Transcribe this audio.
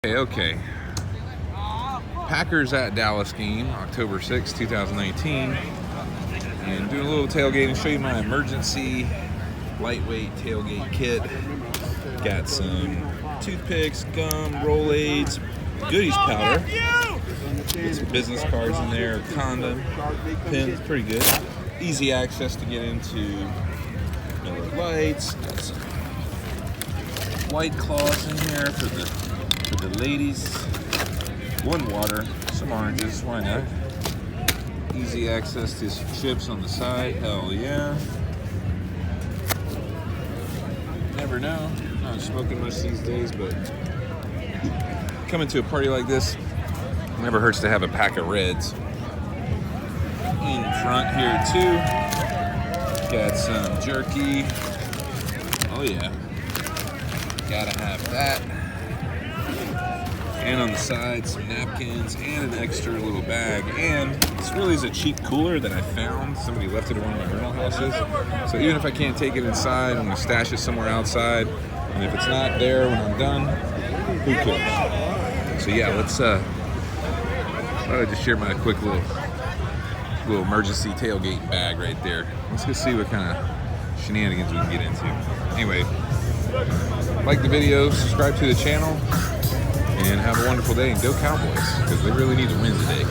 Okay. Packers at Dallas game, October 6, 2019. And doing a little tailgating, show you my emergency lightweight tailgate kit. Got some toothpicks, gum, Rolaids, goodies powder. Got some business cards in there, condom, pins, pretty good. Easy access to get into Miller Lights. Got some White Claws in here for the ladies. One water, some oranges, why not? Easy access to some chips on the side, hell yeah. Never know, I'm not smoking much these days, but coming to a party like this, never hurts to have a pack of Reds. In front here too, got some jerky, oh yeah, gotta have that. And on the side, some napkins and an extra little bag. And this really is a cheap cooler that I found. Somebody left it at one of my rental houses. So even if I can't take it inside, I'm gonna stash it somewhere outside. And if it's not there when I'm done, who cares? So yeah, let's thought I'd just share my quick little emergency tailgate bag right there. Let's go see what kind of shenanigans we can get into. Anyway, like the video, subscribe to the channel, and have a wonderful day, and go Cowboys, because they really need to win today.